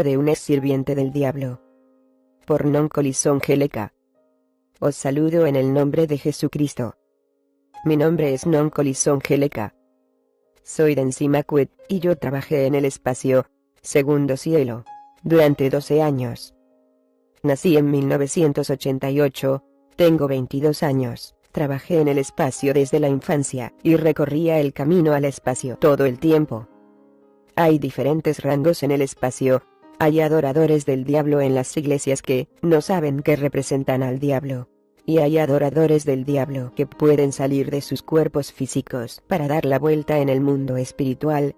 de un ex sirviente del diablo. Por non colison Geleca. Os saludo en el nombre de Jesucristo. Mi nombre es non colison Geleca. Soy de Enzimaquet, y yo trabajé en el espacio, segundo cielo, durante 12 años. Nací en 1988, tengo 22 años, trabajé en el espacio desde la infancia, y recorría el camino al espacio todo el tiempo. Hay diferentes rangos en el espacio. Hay adoradores del diablo en las iglesias que no saben que representan al diablo. Y hay adoradores del diablo que pueden salir de sus cuerpos físicos para dar la vuelta en el mundo espiritual.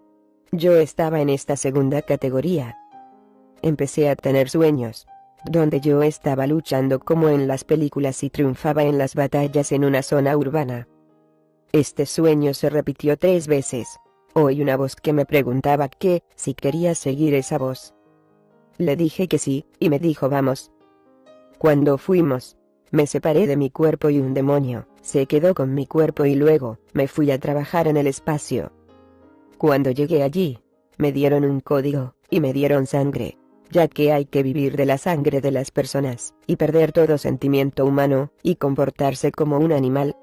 Yo estaba en esta segunda categoría. Empecé a tener sueños, donde yo estaba luchando como en las películas y triunfaba en las batallas en una zona urbana. Este sueño se repitió 3 veces. Oí una voz que me preguntaba que si quería seguir esa voz. Le dije que sí, y me dijo vamos. Cuando fuimos, me separé de mi cuerpo y un demonio se quedó con mi cuerpo y luego me fui a trabajar en el espacio. Cuando llegué allí, me dieron un código, y me dieron sangre, ya que hay que vivir de la sangre de las personas, y perder todo sentimiento humano, y comportarse como un animal.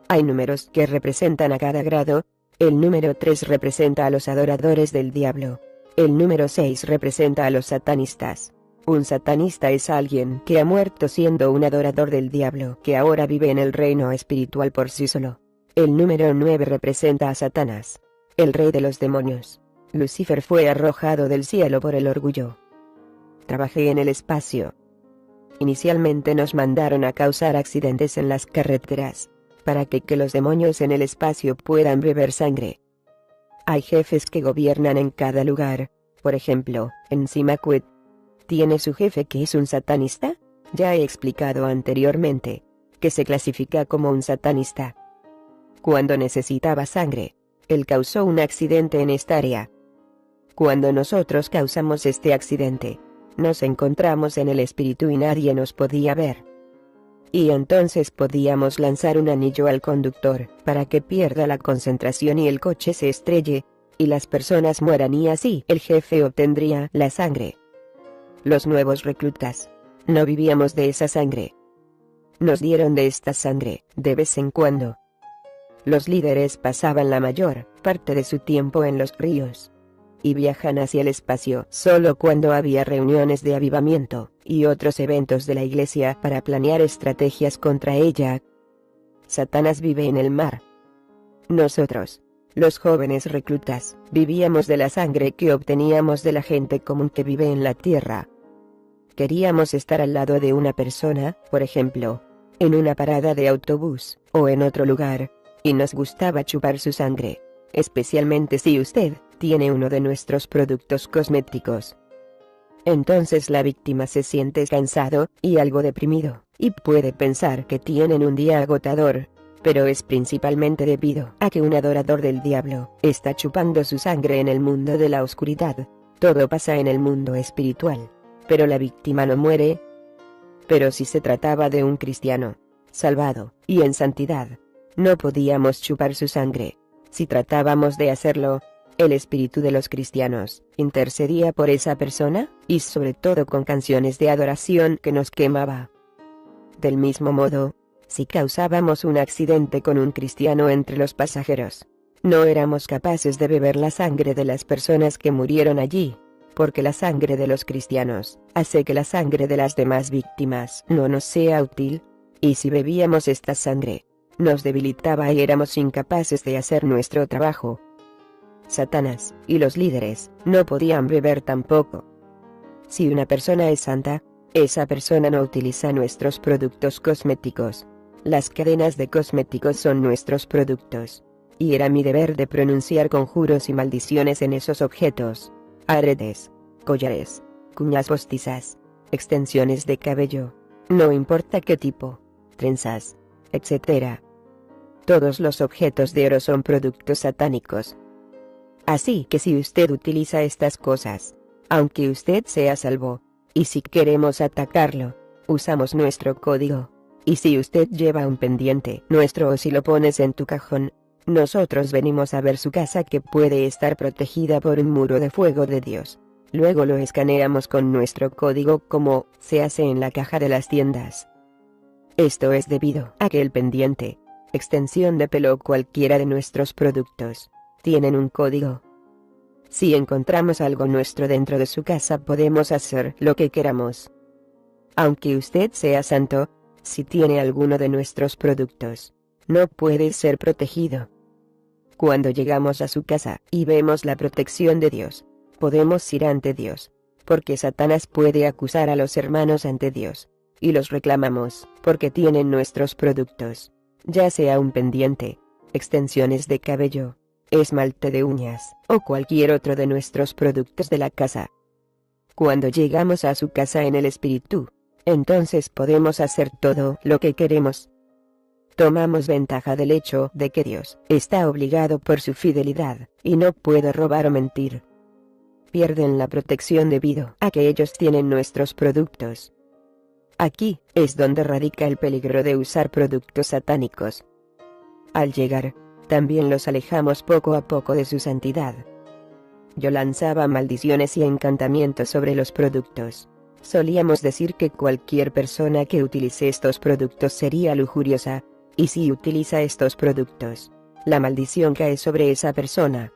Hay números que representan a cada grado. El número 3 representa a los adoradores del diablo. El número 6 representa a los satanistas. Un satanista es alguien que ha muerto siendo un adorador del diablo que ahora vive en el reino espiritual por sí solo. El número 9 representa a Satanás, el rey de los demonios. Lucifer fue arrojado del cielo por el orgullo. Trabajé en el espacio. Inicialmente nos mandaron a causar accidentes en las carreteras, para que los demonios en el espacio puedan beber sangre. Hay jefes que gobiernan en cada lugar. Por ejemplo, Enzimaquet tiene su jefe que es un satanista. Ya he explicado anteriormente que se clasifica como un satanista. Cuando necesitaba sangre, él causó un accidente en esta área. Cuando nosotros causamos este accidente, nos encontramos en el espíritu y nadie nos podía ver. Y entonces podíamos lanzar un anillo al conductor para que pierda la concentración y el coche se estrelle, y las personas mueran y así el jefe obtendría la sangre. Los nuevos reclutas no vivíamos de esa sangre. Nos dieron de esta sangre de vez en cuando. Los líderes pasaban la mayor parte de su tiempo en los ríos y viajan hacia el espacio solo cuando había reuniones de avivamiento y otros eventos de la iglesia para planear estrategias contra ella. Satanás vive en el mar. Nosotros, los jóvenes reclutas, vivíamos de la sangre que obteníamos de la gente común que vive en la tierra. Queríamos estar al lado de una persona, por ejemplo, en una parada de autobús, o en otro lugar, y nos gustaba chupar su sangre, especialmente si usted tiene uno de nuestros productos cosméticos. Entonces la víctima se siente cansado y algo deprimido, y puede pensar que tienen un día agotador, pero es principalmente debido a que un adorador del diablo está chupando su sangre en el mundo de la oscuridad. Todo pasa en el mundo espiritual, pero la víctima no muere. Pero si se trataba de un cristiano, salvado y en santidad, no podíamos chupar su sangre. Si tratábamos de hacerlo, el espíritu de los cristianos intercedía por esa persona, y sobre todo con canciones de adoración que nos quemaba. Del mismo modo, si causábamos un accidente con un cristiano entre los pasajeros, no éramos capaces de beber la sangre de las personas que murieron allí, porque la sangre de los cristianos hace que la sangre de las demás víctimas no nos sea útil, y si bebíamos esta sangre, nos debilitaba y éramos incapaces de hacer nuestro trabajo. Satanás y los líderes no podían beber tampoco. Si una persona es santa, esa persona no utiliza nuestros productos cosméticos. Las cadenas de cosméticos son nuestros productos. Y era mi deber de pronunciar conjuros y maldiciones en esos objetos. Aretes, collares, cuñas postizas, extensiones de cabello, no importa qué tipo, trenzas, etc. Todos los objetos de oro son productos satánicos. Así que si usted utiliza estas cosas, aunque usted sea salvo, y si queremos atacarlo, usamos nuestro código. Y si usted lleva un pendiente nuestro o si lo pones en tu cajón, nosotros venimos a ver su casa que puede estar protegida por un muro de fuego de Dios. Luego lo escaneamos con nuestro código como se hace en la caja de las tiendas. Esto es debido a que el pendiente, extensión de pelo o cualquiera de nuestros productos, tienen un código. Si encontramos algo nuestro dentro de su casa podemos hacer lo que queramos. Aunque usted sea santo, si tiene alguno de nuestros productos, no puede ser protegido. Cuando llegamos a su casa y vemos la protección de Dios, podemos ir ante Dios, porque Satanás puede acusar a los hermanos ante Dios, y los reclamamos, porque tienen nuestros productos, ya sea un pendiente, extensiones de cabello, esmalte de uñas, o cualquier otro de nuestros productos de la casa. Cuando llegamos a su casa en el Espíritu, entonces podemos hacer todo lo que queremos. Tomamos ventaja del hecho de que Dios está obligado por su fidelidad, y no puede robar o mentir. Pierden la protección debido a que ellos tienen nuestros productos. Aquí es donde radica el peligro de usar productos satánicos. Al llegar, también los alejamos poco a poco de su santidad. Yo lanzaba maldiciones y encantamientos sobre los productos. Solíamos decir que cualquier persona que utilice estos productos sería lujuriosa, y si utiliza estos productos, la maldición cae sobre esa persona.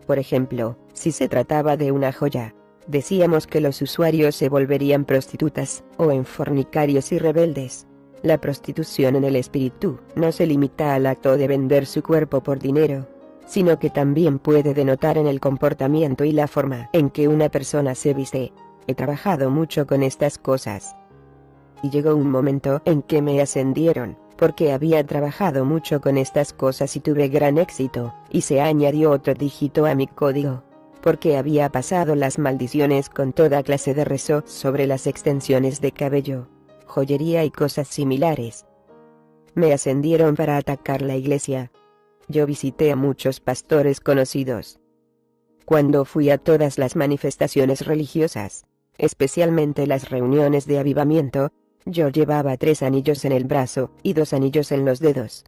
Por ejemplo, si se trataba de una joya, decíamos que los usuarios se volverían prostitutas, o en fornicarios y rebeldes. La prostitución en el espíritu no se limita al acto de vender su cuerpo por dinero, sino que también puede denotar en el comportamiento y la forma en que una persona se viste. He trabajado mucho con estas cosas. Y llegó un momento en que me ascendieron, porque había trabajado mucho con estas cosas y tuve gran éxito, y se añadió otro dígito a mi código, porque había pasado las maldiciones con toda clase de rezo sobre las extensiones de cabello, joyería y cosas similares. Me ascendieron para atacar la iglesia. Yo visité a muchos pastores conocidos. Cuando fui a todas las manifestaciones religiosas, especialmente las reuniones de avivamiento, yo llevaba 3 anillos en el brazo y 2 anillos en los dedos.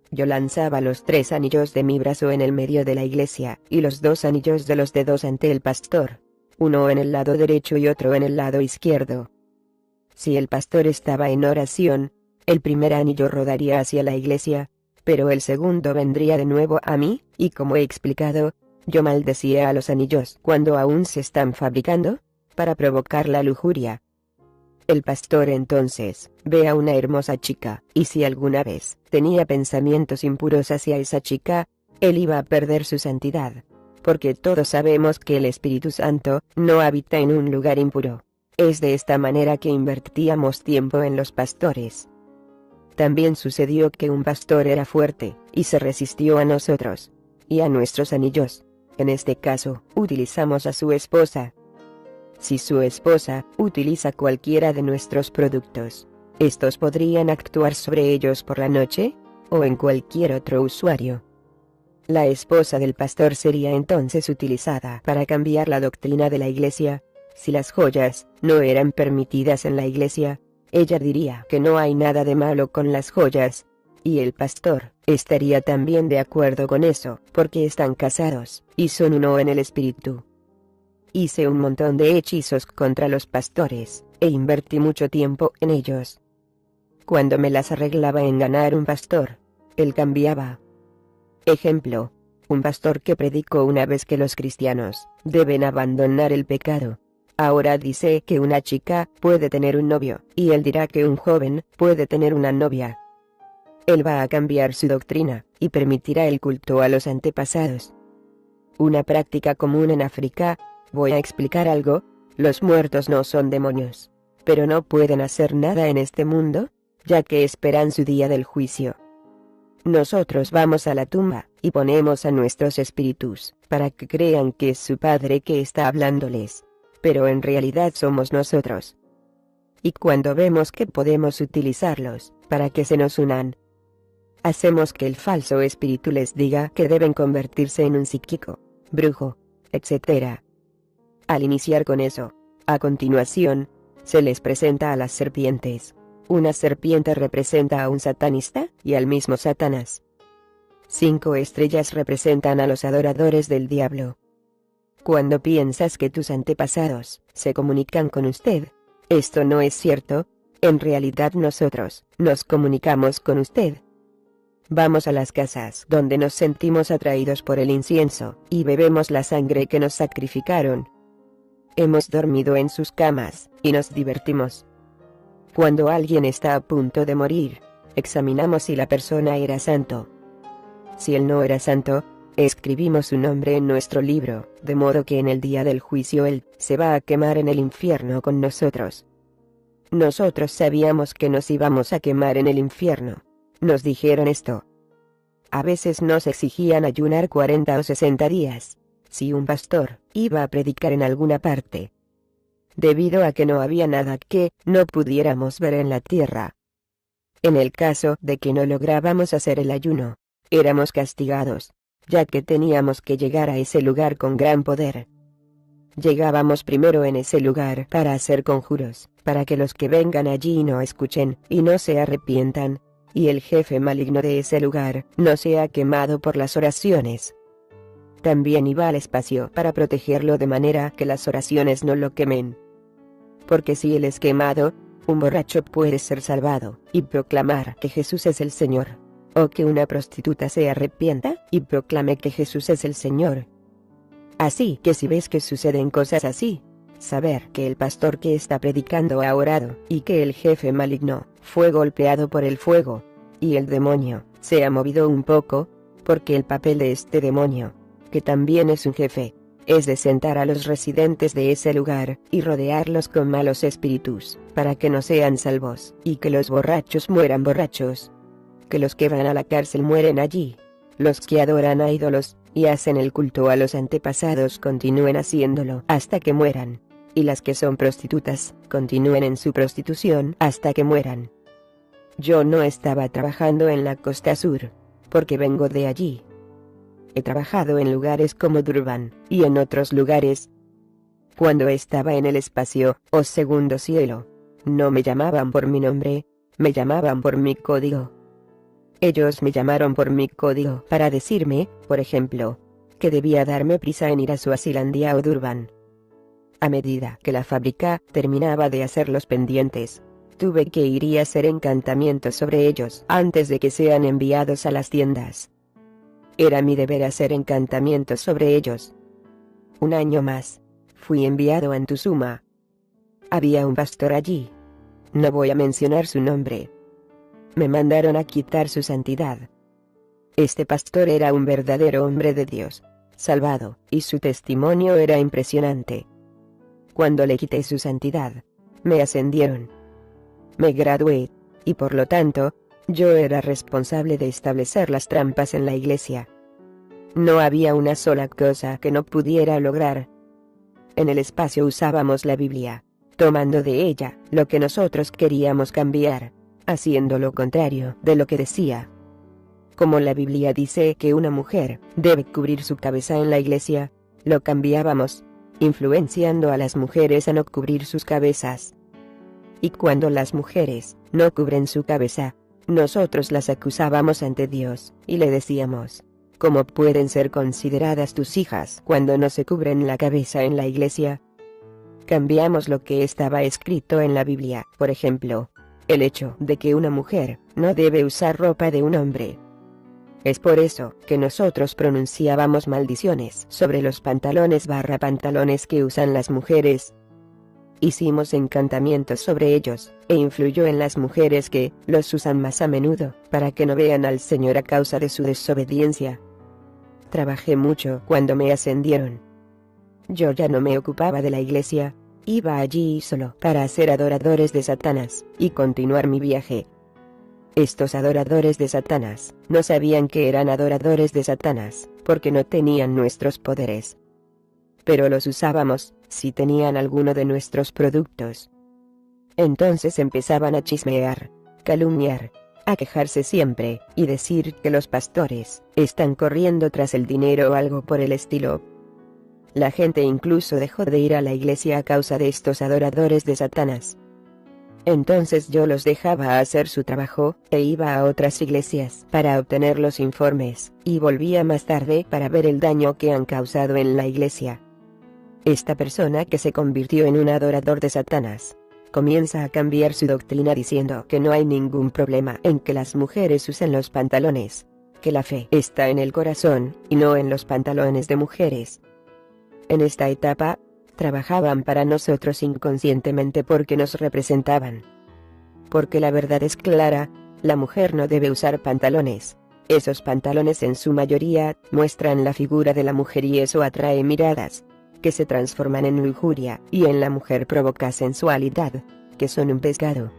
Yo lanzaba los 3 anillos de mi brazo en el medio de la iglesia y los 2 anillos de los dedos ante el pastor, uno en el lado derecho y otro en el lado izquierdo. Si el pastor estaba en oración, el primer anillo rodaría hacia la iglesia, pero el segundo vendría de nuevo a mí, y como he explicado, yo maldecía a los anillos cuando aún se están fabricando, para provocar la lujuria. El pastor entonces ve a una hermosa chica, y si alguna vez tenía pensamientos impuros hacia esa chica, él iba a perder su santidad, porque todos sabemos que el Espíritu Santo no habita en un lugar impuro. Es de esta manera que invertíamos tiempo en los pastores. También sucedió que un pastor era fuerte, y se resistió a nosotros, y a nuestros anillos. En este caso, utilizamos a su esposa. Si su esposa utiliza cualquiera de nuestros productos, estos podrían actuar sobre ellos por la noche, o en cualquier otro usuario. La esposa del pastor sería entonces utilizada para cambiar la doctrina de la iglesia. Si las joyas no eran permitidas en la iglesia, ella diría que no hay nada de malo con las joyas, y el pastor estaría también de acuerdo con eso, porque están casados, y son uno en el espíritu. Hice un montón de hechizos contra los pastores, e invertí mucho tiempo en ellos. Cuando me las arreglaba en ganar un pastor, él cambiaba. Ejemplo, un pastor que predicó una vez que los cristianos deben abandonar el pecado. Ahora dice que una chica puede tener un novio, y él dirá que un joven puede tener una novia. Él va a cambiar su doctrina, y permitirá el culto a los antepasados. Una práctica común en África. Voy a explicar algo: los muertos no son demonios, pero no pueden hacer nada en este mundo, ya que esperan su día del juicio. Nosotros vamos a la tumba, y ponemos a nuestros espíritus, para que crean que es su padre que está hablándoles, pero en realidad somos nosotros. Y cuando vemos que podemos utilizarlos, para que se nos unan, hacemos que el falso espíritu les diga que deben convertirse en un psíquico, brujo, etc. Al iniciar con eso, a continuación, se les presenta a las serpientes. Una serpiente representa a un satanista, y al mismo Satanás. 5 estrellas representan a los adoradores del diablo. Cuando piensas que tus antepasados se comunican con usted, esto no es cierto. En realidad nosotros nos comunicamos con usted. Vamos a las casas donde nos sentimos atraídos por el incienso, y bebemos la sangre que nos sacrificaron. Hemos dormido en sus camas, y nos divertimos. Cuando alguien está a punto de morir, examinamos si la persona era santo. Si él no era santo, escribimos su nombre en nuestro libro, de modo que en el día del juicio él se va a quemar en el infierno con nosotros. Nosotros sabíamos que nos íbamos a quemar en el infierno. Nos dijeron esto. A veces nos exigían ayunar 40 o 60 días, si un pastor iba a predicar en alguna parte, debido a que no había nada que no pudiéramos ver en la tierra. En el caso de que no lográbamos hacer el ayuno, éramos castigados, ya que teníamos que llegar a ese lugar con gran poder. Llegábamos primero en ese lugar para hacer conjuros, para que los que vengan allí no escuchen y no se arrepientan, y el jefe maligno de ese lugar no sea quemado por las oraciones. También iba al espacio para protegerlo de manera que las oraciones no lo quemen. Porque si él es quemado, un borracho puede ser salvado y proclamar que Jesús es el Señor, o que una prostituta se arrepienta y proclame que Jesús es el Señor. Así que si ves que suceden cosas así, saber que el pastor que está predicando ha orado y que el jefe maligno fue golpeado por el fuego, y el demonio se ha movido un poco, porque el papel de este demonio, que también es un jefe, es de sentar a los residentes de ese lugar y rodearlos con malos espíritus, para que no sean salvos, y que los borrachos mueran borrachos, que los que van a la cárcel mueren allí, los que adoran a ídolos y hacen el culto a los antepasados continúen haciéndolo hasta que mueran, y las que son prostitutas continúen en su prostitución hasta que mueran. Yo no estaba trabajando en la costa sur, porque vengo de allí. He trabajado en lugares como Durban, y en otros lugares. Cuando estaba en el espacio, o segundo cielo, no me llamaban por mi nombre, me llamaban por mi código. Ellos me llamaron por mi código para decirme, por ejemplo, que debía darme prisa en ir a Suazilandia o Durban. A medida que la fábrica terminaba de hacer los pendientes, tuve que ir y hacer encantamientos sobre ellos antes de que sean enviados a las tiendas. Era mi deber hacer encantamientos sobre ellos. Un año más, fui enviado a Ntusuma. Había un pastor allí. No voy a mencionar su nombre. Me mandaron a quitar su santidad. Este pastor era un verdadero hombre de Dios, salvado, y su testimonio era impresionante. Cuando le quité su santidad, me ascendieron. Me gradué, y por lo tanto, yo era responsable de establecer las trampas en la iglesia. No había una sola cosa que no pudiera lograr. En el espacio usábamos la Biblia, tomando de ella lo que nosotros queríamos cambiar, haciendo lo contrario de lo que decía. Como la Biblia dice que una mujer debe cubrir su cabeza en la iglesia, lo cambiábamos, influenciando a las mujeres a no cubrir sus cabezas. Y cuando las mujeres no cubren su cabeza, nosotros las acusábamos ante Dios, y le decíamos, ¿cómo pueden ser consideradas tus hijas cuando no se cubren la cabeza en la iglesia? Cambiamos lo que estaba escrito en la Biblia, por ejemplo, el hecho de que una mujer no debe usar ropa de un hombre. Es por eso que nosotros pronunciábamos maldiciones sobre los pantalones que usan las mujeres. Hicimos encantamientos sobre ellos, e influyó en las mujeres que los usan más a menudo, para que no vean al Señor a causa de su desobediencia. Trabajé mucho cuando me ascendieron. Yo ya no me ocupaba de la iglesia, iba allí solo para ser adoradores de Satanás, y continuar mi viaje. Estos adoradores de Satanás no sabían que eran adoradores de Satanás, porque no tenían nuestros poderes. Pero los usábamos, si tenían alguno de nuestros productos. Entonces empezaban a chismear, calumniar, a quejarse siempre, y decir que los pastores están corriendo tras el dinero o algo por el estilo. La gente incluso dejó de ir a la iglesia a causa de estos adoradores de Satanás. Entonces yo los dejaba hacer su trabajo, e iba a otras iglesias para obtener los informes, y volvía más tarde para ver el daño que han causado en la iglesia. Esta persona que se convirtió en un adorador de Satanás, comienza a cambiar su doctrina diciendo que no hay ningún problema en que las mujeres usen los pantalones, que la fe está en el corazón, y no en los pantalones de mujeres. En esta etapa, trabajaban para nosotros inconscientemente porque nos representaban. Porque la verdad es clara, la mujer no debe usar pantalones. Esos pantalones en su mayoría muestran la figura de la mujer y eso atrae miradas, que se transforman en lujuria, y en la mujer provoca sensualidad, que son un pecado.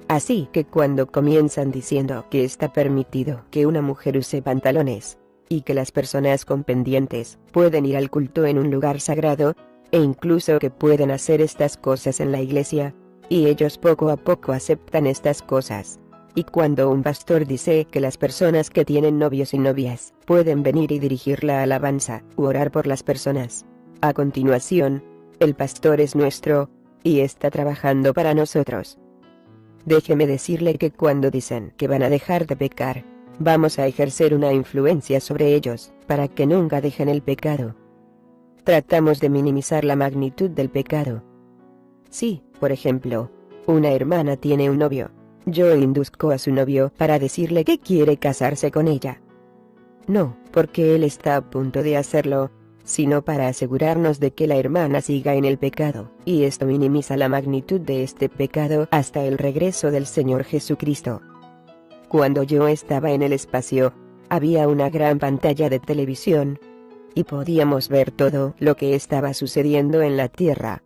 Así que cuando comienzan diciendo que está permitido que una mujer use pantalones, y que las personas con pendientes pueden ir al culto en un lugar sagrado, e incluso que pueden hacer estas cosas en la iglesia, y ellos poco a poco aceptan estas cosas. Y cuando un pastor dice que las personas que tienen novios y novias pueden venir y dirigir la alabanza, u orar por las personas, a continuación, el pastor es nuestro, y está trabajando para nosotros. Déjeme decirle que cuando dicen que van a dejar de pecar, vamos a ejercer una influencia sobre ellos, para que nunca dejen el pecado. Tratamos de minimizar la magnitud del pecado. Si, por ejemplo, una hermana tiene un novio, yo induzco a su novio para decirle que quiere casarse con ella. No, porque él está a punto de hacerlo, sino para asegurarnos de que la hermana siga en el pecado, y esto minimiza la magnitud de este pecado hasta el regreso del Señor Jesucristo. Cuando yo estaba en el espacio, había una gran pantalla de televisión, y podíamos ver todo lo que estaba sucediendo en la tierra.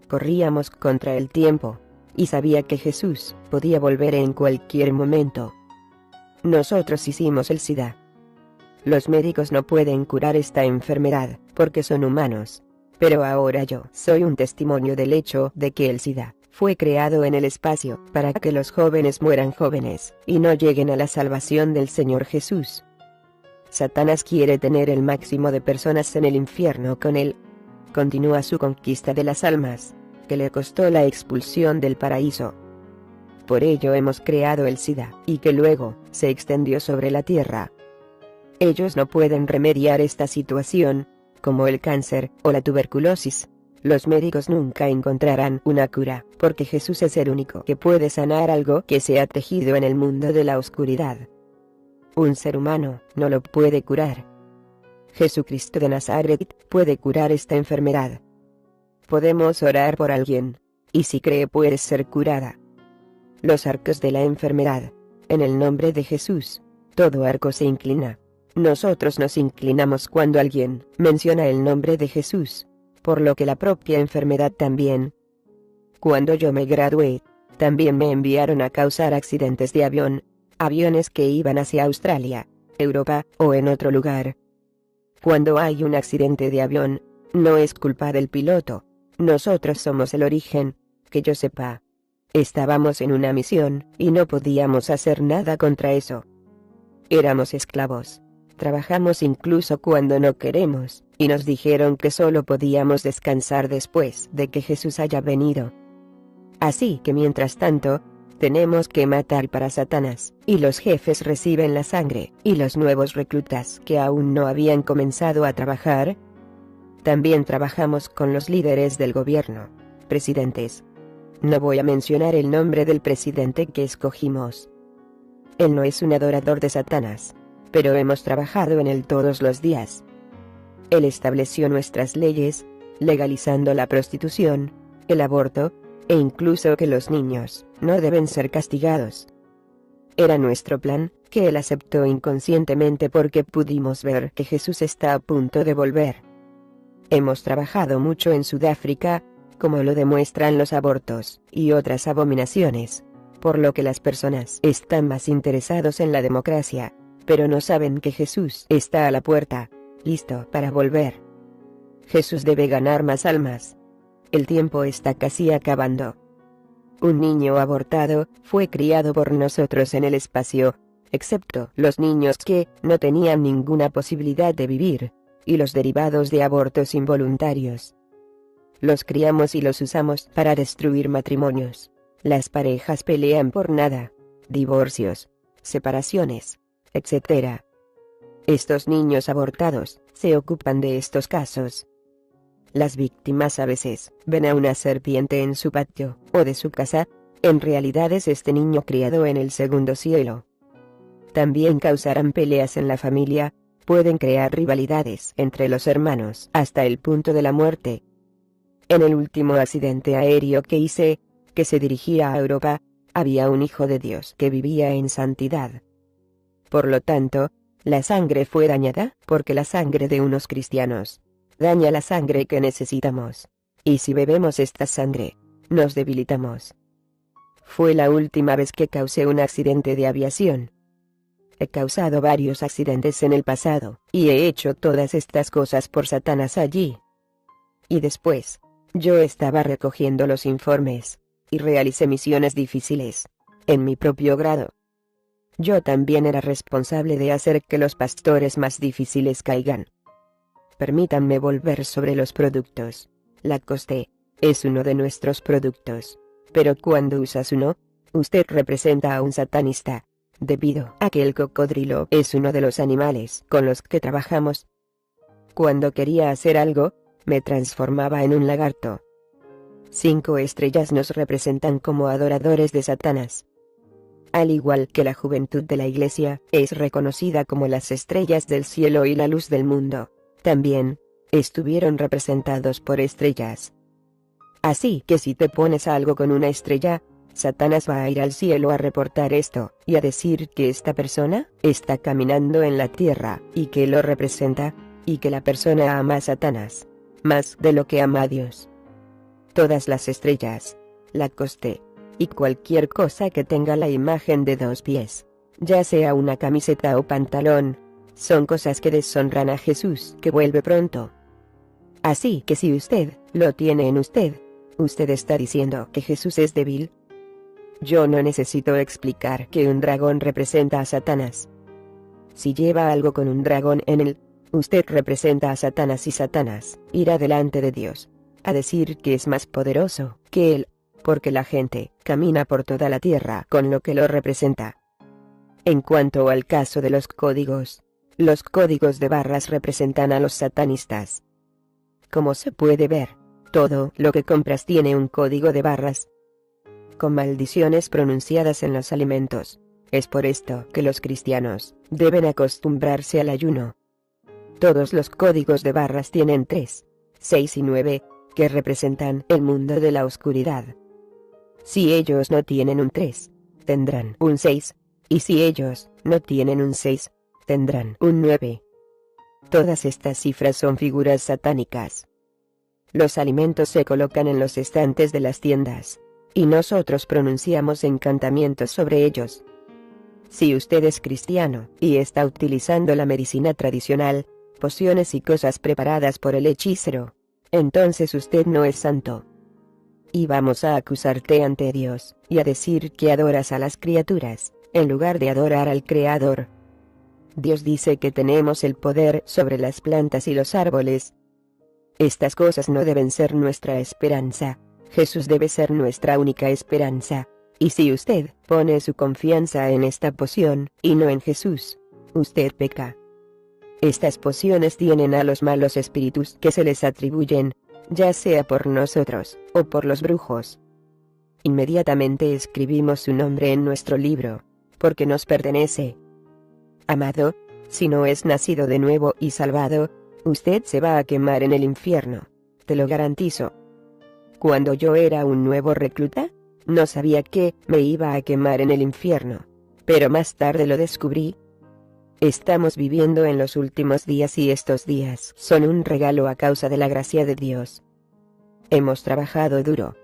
Corríamos contra el tiempo, y sabía que Jesús podía volver en cualquier momento. Nosotros hicimos el SIDA. Los médicos no pueden curar esta enfermedad, porque son humanos. Pero ahora yo soy un testimonio del hecho de que el SIDA fue creado en el espacio para que los jóvenes mueran jóvenes, y no lleguen a la salvación del Señor Jesús. Satanás quiere tener el máximo de personas en el infierno con él. Continúa su conquista de las almas, que le costó la expulsión del paraíso. Por ello hemos creado el SIDA, y que luego se extendió sobre la tierra. Ellos no pueden remediar esta situación, como el cáncer o la tuberculosis. Los médicos nunca encontrarán una cura, porque Jesús es el único que puede sanar algo que se ha tejido en el mundo de la oscuridad. Un ser humano no lo puede curar. Jesucristo de Nazaret puede curar esta enfermedad. Podemos orar por alguien, y si cree puede ser curada. Los arcos de la enfermedad, en el nombre de Jesús, todo arco se inclina. Nosotros nos inclinamos cuando alguien menciona el nombre de Jesús, por lo que la propia enfermedad también. Cuando yo me gradué, también me enviaron a causar accidentes de avión, aviones que iban hacia Australia, Europa o en otro lugar. Cuando hay un accidente de avión, no es culpa del piloto, nosotros somos el origen, que yo sepa. Estábamos en una misión, y no podíamos hacer nada contra eso. Éramos esclavos. Trabajamos incluso cuando no queremos, y nos dijeron que solo podíamos descansar después de que Jesús haya venido. Así que mientras tanto, tenemos que matar para Satanás, y los jefes reciben la sangre, y los nuevos reclutas que aún no habían comenzado a trabajar. También trabajamos con los líderes del gobierno, presidentes. No voy a mencionar el nombre del presidente que escogimos. Él no es un adorador de Satanás, pero hemos trabajado en él todos los días. Él estableció nuestras leyes, legalizando la prostitución, el aborto, e incluso que los niños no deben ser castigados. Era nuestro plan, que él aceptó inconscientemente porque pudimos ver que Jesús está a punto de volver. Hemos trabajado mucho en Sudáfrica, como lo demuestran los abortos y otras abominaciones, por lo que las personas están más interesados en la democracia, pero no saben que Jesús está a la puerta, listo para volver. Jesús debe ganar más almas. El tiempo está casi acabando. Un niño abortado fue criado por nosotros en el espacio, excepto los niños que no tenían ninguna posibilidad de vivir, y los derivados de abortos involuntarios. Los criamos y los usamos para destruir matrimonios. Las parejas pelean por nada, divorcios, separaciones, etc. Estos niños abortados se ocupan de estos casos. Las víctimas a veces ven a una serpiente en su patio o de su casa. En realidad es este niño criado en el segundo cielo. También causarán peleas en la familia, pueden crear rivalidades entre los hermanos hasta el punto de la muerte. En el último accidente aéreo que hice, que se dirigía a Europa, había un hijo de Dios que vivía en santidad. Por lo tanto, la sangre fue dañada, porque la sangre de unos cristianos daña la sangre que necesitamos. Y si bebemos esta sangre, nos debilitamos. Fue la última vez que causé un accidente de aviación. He causado varios accidentes en el pasado, y he hecho todas estas cosas por Satanás allí. Y después, yo estaba recogiendo los informes, y realicé misiones difíciles, en mi propio grado. Yo también era responsable de hacer que los pastores más difíciles caigan. Permítanme volver sobre los productos. Lacoste es uno de nuestros productos. Pero cuando usas uno, usted representa a un satanista, debido a que el cocodrilo es uno de los animales con los que trabajamos. Cuando quería hacer algo, me transformaba en un lagarto. 5 estrellas nos representan como adoradores de Satanás. Al igual que la juventud de la Iglesia es reconocida como las estrellas del cielo y la luz del mundo, también estuvieron representados por estrellas. Así que si te pones algo con una estrella, Satanás va a ir al cielo a reportar esto, y a decir que esta persona está caminando en la tierra, y que lo representa, y que la persona ama a Satanás más de lo que ama a Dios. Todas las estrellas, Lacoste, y cualquier cosa que tenga la imagen de 2 pies, ya sea una camiseta o pantalón, son cosas que deshonran a Jesús, que vuelve pronto. Así que si usted lo tiene en usted, usted está diciendo que Jesús es débil. Yo no necesito explicar que un dragón representa a Satanás. Si lleva algo con un dragón en él, usted representa a Satanás y Satanás irá delante de Dios a decir que es más poderoso que él, porque la gente camina por toda la tierra con lo que lo representa. En cuanto al caso de los códigos de barras representan a los satanistas. Como se puede ver, todo lo que compras tiene un código de barras, con maldiciones pronunciadas en los alimentos. Es por esto que los cristianos deben acostumbrarse al ayuno. Todos los códigos de barras tienen 3, 6 y 9, que representan el mundo de la oscuridad. Si ellos no tienen un 3, tendrán un 6, y si ellos no tienen un 6, tendrán un 9. Todas estas cifras son figuras satánicas. Los alimentos se colocan en los estantes de las tiendas, y nosotros pronunciamos encantamientos sobre ellos. Si usted es cristiano y está utilizando la medicina tradicional, pociones y cosas preparadas por el hechicero, entonces usted no es santo. Y vamos a acusarte ante Dios, y a decir que adoras a las criaturas, en lugar de adorar al Creador. Dios dice que tenemos el poder sobre las plantas y los árboles. Estas cosas no deben ser nuestra esperanza. Jesús debe ser nuestra única esperanza. Y si usted pone su confianza en esta poción, y no en Jesús, usted peca. Estas pociones tienen a los malos espíritus que se les atribuyen, ya sea por nosotros, o por los brujos. Inmediatamente escribimos su nombre en nuestro libro, porque nos pertenece. Amado, si no es nacido de nuevo y salvado, usted se va a quemar en el infierno, te lo garantizo. Cuando yo era un nuevo recluta, no sabía que me iba a quemar en el infierno, pero más tarde lo descubrí. Estamos viviendo en los últimos días y estos días son un regalo a causa de la gracia de Dios. Hemos trabajado duro.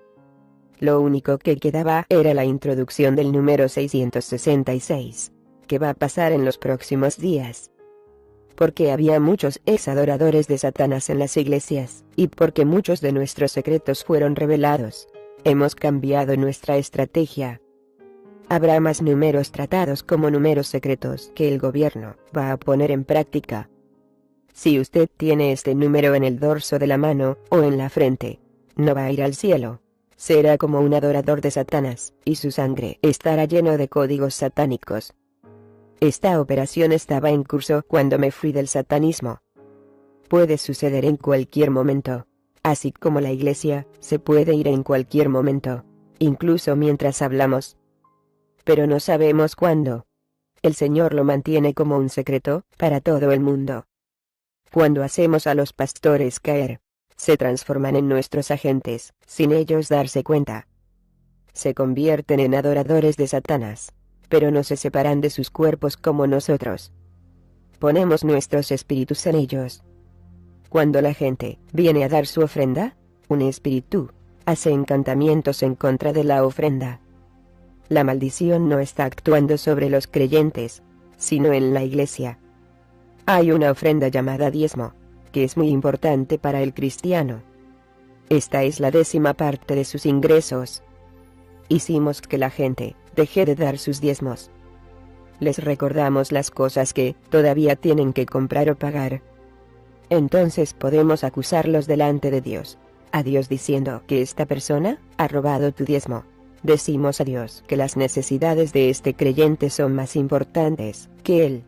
Lo único que quedaba era la introducción del número 666, que va a pasar en los próximos días. Porque había muchos ex-adoradores de Satanás en las iglesias, y porque muchos de nuestros secretos fueron revelados, hemos cambiado nuestra estrategia. Habrá más números tratados como números secretos que el gobierno va a poner en práctica. Si usted tiene este número en el dorso de la mano o en la frente, no va a ir al cielo. Será como un adorador de Satanás, y su sangre estará lleno de códigos satánicos. Esta operación estaba en curso cuando me fui del satanismo. Puede suceder en cualquier momento, Así como la iglesia, se puede ir en cualquier momento, incluso mientras hablamos. Pero no sabemos cuándo. El Señor lo mantiene como un secreto, para todo el mundo. Cuando hacemos a los pastores caer, se transforman en nuestros agentes, sin ellos darse cuenta. Se convierten en adoradores de Satanás, pero no se separan de sus cuerpos como nosotros. Ponemos nuestros espíritus en ellos. Cuando la gente viene a dar su ofrenda, un espíritu hace encantamientos en contra de la ofrenda. La maldición no está actuando sobre los creyentes, sino en la iglesia. Hay una ofrenda llamada diezmo, que es muy importante para el cristiano. Esta es la 10ª parte de sus ingresos. Hicimos que la gente deje de dar sus diezmos. Les recordamos las cosas que todavía tienen que comprar o pagar. Entonces podemos acusarlos delante de Dios, a Dios diciendo que esta persona ha robado tu diezmo. Decimos a Dios que las necesidades de este creyente son más importantes que él.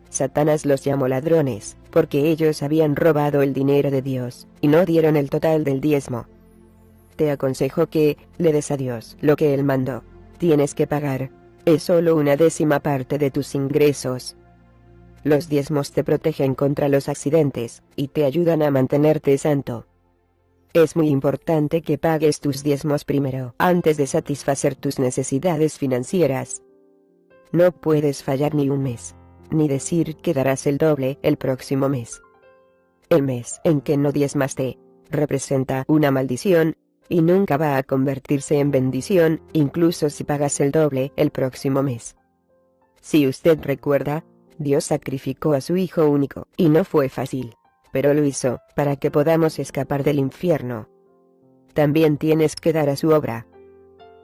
Satanás los llamó ladrones, porque ellos habían robado el dinero de Dios, y no dieron el total del diezmo. Te aconsejo que le des a Dios lo que Él mandó. Tienes que pagar. Es solo una 10ª parte de tus ingresos. Los diezmos te protegen contra los accidentes, y te ayudan a mantenerte santo. Es muy importante que pagues tus diezmos primero, antes de satisfacer tus necesidades financieras. No puedes fallar ni un mes, ni decir que darás el doble el próximo mes. El mes en que no diezmaste representa una maldición, y nunca va a convertirse en bendición, incluso si pagas el doble el próximo mes. Si usted recuerda, Dios sacrificó a su Hijo único, y no fue fácil, pero lo hizo para que podamos escapar del infierno. También tienes que dar a su obra.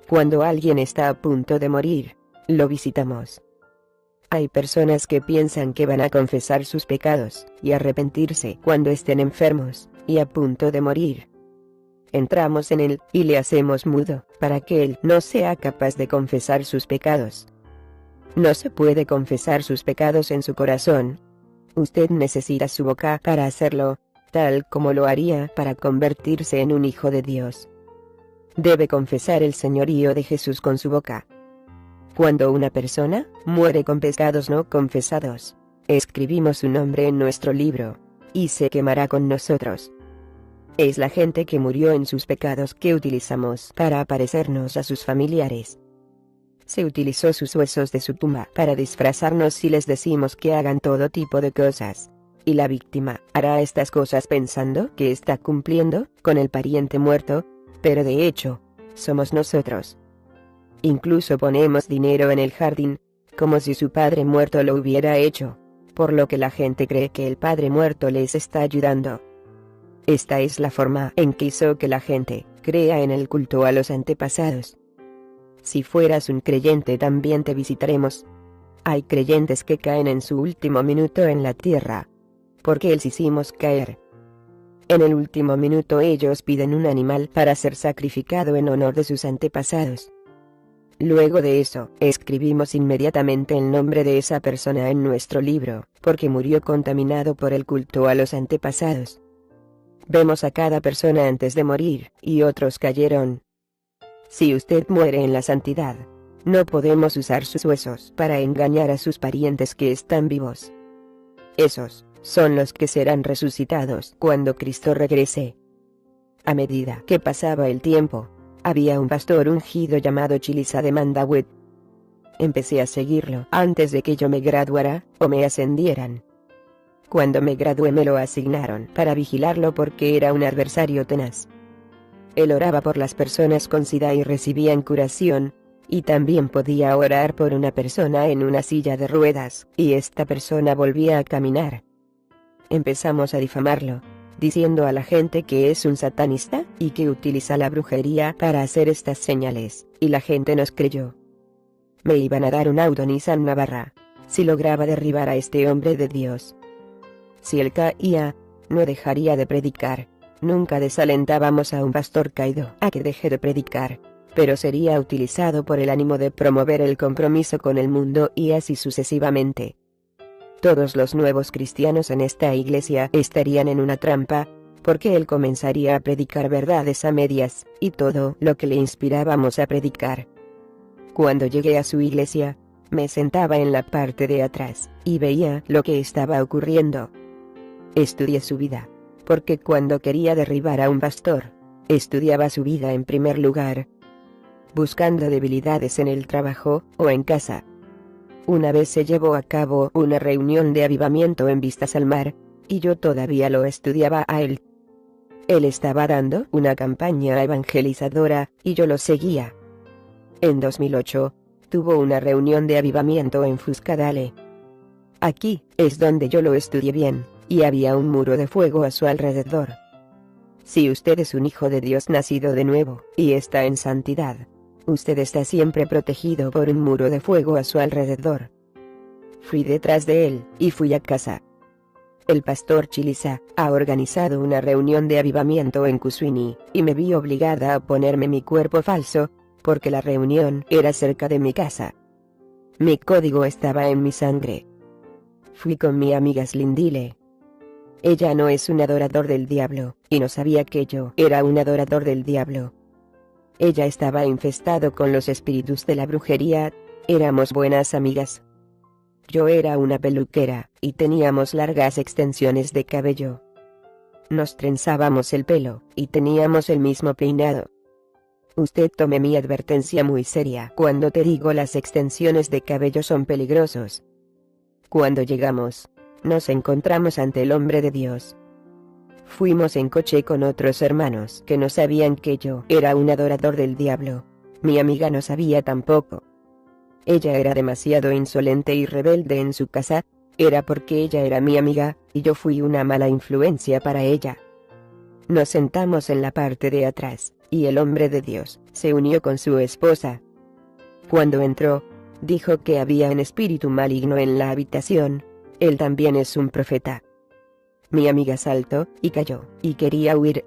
Cuando alguien está a punto de morir, lo visitamos. Hay personas que piensan que van a confesar sus pecados y arrepentirse cuando estén enfermos y a punto de morir. Entramos en él y le hacemos mudo, para que él no sea capaz de confesar sus pecados. No se puede confesar sus pecados en su corazón. Usted necesita su boca para hacerlo, tal como lo haría para convertirse en un hijo de Dios. Debe confesar el señorío de Jesús con su boca. Cuando una persona muere con pecados no confesados, escribimos su nombre en nuestro libro, y se quemará con nosotros. Es la gente que murió en sus pecados que utilizamos para aparecernos a sus familiares. Se utilizó sus huesos de su tumba para disfrazarnos si les decimos que hagan todo tipo de cosas. Y la víctima hará estas cosas pensando que está cumpliendo con el pariente muerto, pero de hecho, somos nosotros. Incluso ponemos dinero en el jardín, como si su padre muerto lo hubiera hecho, por lo que la gente cree que el padre muerto les está ayudando. Esta es la forma en que hizo que la gente crea en el culto a los antepasados. Si fueras un creyente también te visitaremos. Hay creyentes que caen en su último minuto en la tierra, porque les hicimos caer. En el último minuto ellos piden un animal para ser sacrificado en honor de sus antepasados. Luego de eso, escribimos inmediatamente el nombre de esa persona en nuestro libro, porque murió contaminado por el culto a los antepasados. Vemos a cada persona antes de morir, y otros cayeron. Si usted muere en la santidad, no podemos usar sus huesos para engañar a sus parientes que están vivos. Esos son los que serán resucitados cuando Cristo regrese. A medida que pasaba el tiempo, había un pastor ungido llamado Chilisa de Mandawet. Empecé a seguirlo antes de que yo me graduara o me ascendieran. Cuando me gradué me lo asignaron para vigilarlo porque era un adversario tenaz. Él oraba por las personas con SIDA y recibían curación, y también podía orar por una persona en una silla de ruedas, y esta persona volvía a caminar. Empezamos a difamarlo, diciendo a la gente que es un satanista y que utiliza la brujería para hacer estas señales, y la gente nos creyó. Me iban a dar un Audi Nissan Navarra si lograba derribar a este hombre de Dios. Si él caía, no dejaría de predicar. Nunca desalentábamos a un pastor caído a que deje de predicar, pero sería utilizado por el ánimo de promover el compromiso con el mundo y así sucesivamente. Todos los nuevos cristianos en esta iglesia estarían en una trampa, porque él comenzaría a predicar verdades a medias, y todo lo que le inspirábamos a predicar. Cuando llegué a su iglesia, me sentaba en la parte de atrás, y veía lo que estaba ocurriendo. Estudié su vida, porque cuando quería derribar a un pastor, estudiaba su vida en primer lugar, buscando debilidades en el trabajo o en casa. Una vez se llevó a cabo una reunión de avivamiento en Vistas al Mar, y yo todavía lo estudiaba a él. Él estaba dando una campaña evangelizadora, y yo lo seguía. En 2008, tuvo una reunión de avivamiento en Fuscadale. Aquí es donde yo lo estudié bien, y había un muro de fuego a su alrededor. Si usted es un hijo de Dios nacido de nuevo, y está en santidad, usted está siempre protegido por un muro de fuego a su alrededor. Fui detrás de él, y fui a casa. El pastor Chilisa ha organizado una reunión de avivamiento en Kuswini, y me vi obligada a ponerme mi cuerpo falso, porque la reunión era cerca de mi casa. Mi código estaba en mi sangre. Fui con mi amiga Slindile. Ella no es un adorador del diablo, y no sabía que yo era un adorador del diablo. Ella estaba infestado con los espíritus de la brujería. Éramos buenas amigas. Yo era una peluquera, y teníamos largas extensiones de cabello. Nos trenzábamos el pelo, y teníamos el mismo peinado. Usted tome mi advertencia muy seria cuando te digo las extensiones de cabello son peligrosos. Cuando llegamos, nos encontramos ante el hombre de Dios. Fuimos en coche con otros hermanos que no sabían que yo era un adorador del diablo. Mi amiga no sabía tampoco. Ella era demasiado insolente y rebelde en su casa. Era porque ella era mi amiga, y yo fui una mala influencia para ella. Nos sentamos en la parte de atrás, y el hombre de Dios se unió con su esposa. Cuando entró, dijo que había un espíritu maligno en la habitación. Él también es un profeta. Mi amiga saltó y cayó, y quería huir.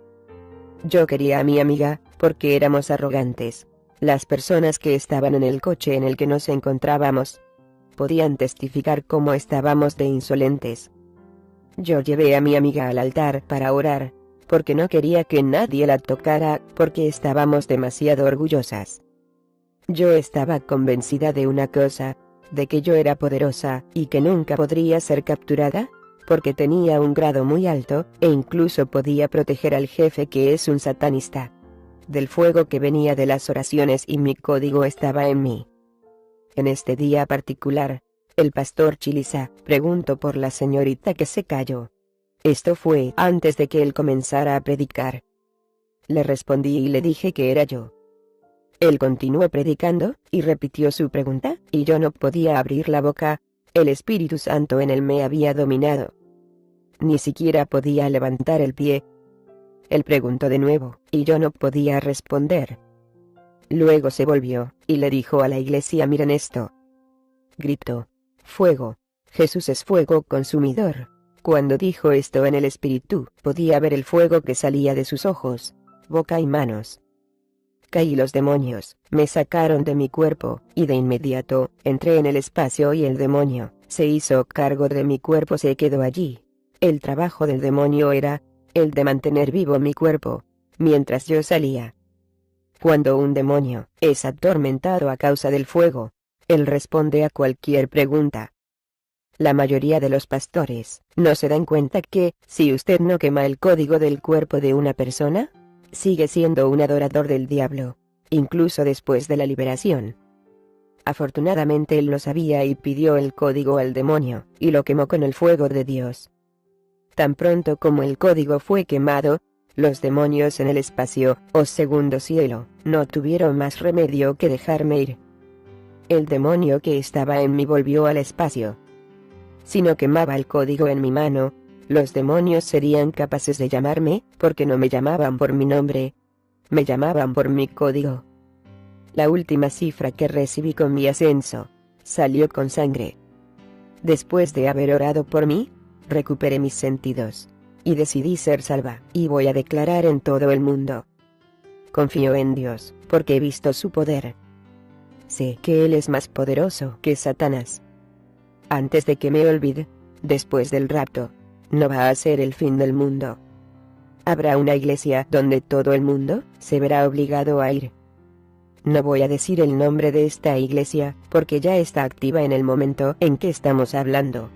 Yo quería a mi amiga, porque éramos arrogantes. Las personas que estaban en el coche en el que nos encontrábamos podían testificar cómo estábamos de insolentes. Yo llevé a mi amiga al altar para orar, porque no quería que nadie la tocara, porque estábamos demasiado orgullosas. Yo estaba convencida de una cosa, de que yo era poderosa, y que nunca podría ser capturada, porque tenía un grado muy alto, e incluso podía proteger al jefe que es un satanista. Del fuego que venía de las oraciones y mi código estaba en mí. En este día particular, el pastor Chilisa preguntó por la señorita que se cayó. Esto fue antes de que él comenzara a predicar. Le respondí y le dije que era yo. Él continuó predicando, y repitió su pregunta, y yo no podía abrir la boca. El Espíritu Santo en él me había dominado. Ni siquiera podía levantar el pie. Él preguntó de nuevo, y yo no podía responder. Luego se volvió, y le dijo a la iglesia: miren esto. Gritó: fuego. Jesús es fuego consumidor. Cuando dijo esto en el espíritu, podía ver el fuego que salía de sus ojos, boca y manos. Caí. Los demonios me sacaron de mi cuerpo, y de inmediato entré en el espacio y el demonio se hizo cargo de mi cuerpo, se quedó allí. El trabajo del demonio era el de mantener vivo mi cuerpo, mientras yo salía. Cuando un demonio es atormentado a causa del fuego, él responde a cualquier pregunta. La mayoría de los pastores no se dan cuenta que, si usted no quema el código del cuerpo de una persona, sigue siendo un adorador del diablo, incluso después de la liberación. Afortunadamente él lo sabía y pidió el código al demonio, y lo quemó con el fuego de Dios. Tan pronto como el código fue quemado, los demonios en el espacio, o segundo cielo, no tuvieron más remedio que dejarme ir. El demonio que estaba en mí volvió al espacio. Si no quemaba el código en mi mano, los demonios serían capaces de llamarme, porque no me llamaban por mi nombre. Me llamaban por mi código. La última cifra que recibí con mi ascenso salió con sangre. Después de haber orado por mí, recuperé mis sentidos, y decidí ser salva, y voy a declarar en todo el mundo. Confío en Dios, porque he visto su poder. Sé que Él es más poderoso que Satanás. Antes de que me olvide, después del rapto, no va a ser el fin del mundo. habrá una iglesia donde todo el mundo se verá obligado a ir. No voy a decir el nombre de esta iglesia, porque ya está activa en el momento en que estamos hablando.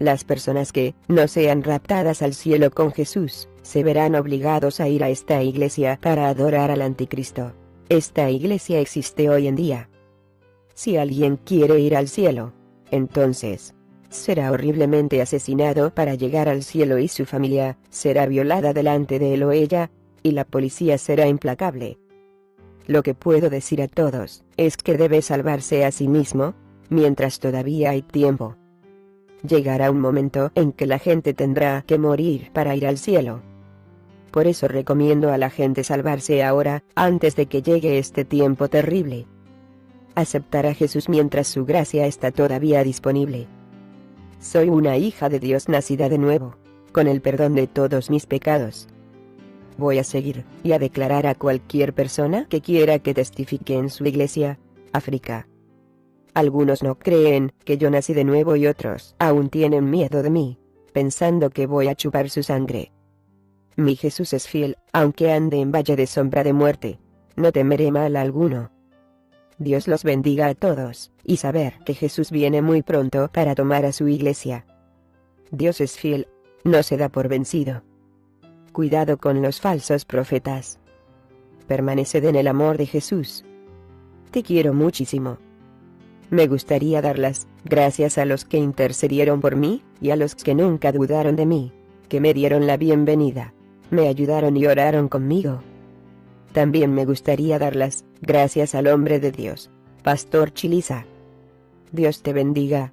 Las personas que no sean raptadas al cielo con Jesús, se verán obligados a ir a esta iglesia para adorar al anticristo. Esta iglesia existe hoy en día. Si alguien quiere ir al cielo, entonces será horriblemente asesinado para llegar al cielo y su familia será violada delante de él o ella, y la policía será implacable. Lo que puedo decir a todos es que debe salvarse a sí mismo, mientras todavía hay tiempo. Llegará un momento en que la gente tendrá que morir para ir al cielo. Por eso recomiendo a la gente salvarse ahora, antes de que llegue este tiempo terrible. Aceptar a Jesús mientras su gracia está todavía disponible. Soy una hija de Dios nacida de nuevo, con el perdón de todos mis pecados. Voy a seguir y a declarar a cualquier persona que quiera que testifique en su iglesia, África. Algunos no creen que yo nací de nuevo y otros aún tienen miedo de mí, pensando que voy a chupar su sangre. Mi Jesús es fiel, aunque ande en valle de sombra de muerte, no temeré mal alguno. Dios los bendiga a todos, y saber que Jesús viene muy pronto para tomar a su iglesia. Dios es fiel, no se da por vencido. Cuidado con los falsos profetas. Permaneced en el amor de Jesús. Te quiero muchísimo. Me gustaría dar las gracias a los que intercedieron por mí, y a los que nunca dudaron de mí, que me dieron la bienvenida, me ayudaron y oraron conmigo. También me gustaría dar las gracias al hombre de Dios, Pastor Chiliza. Dios te bendiga.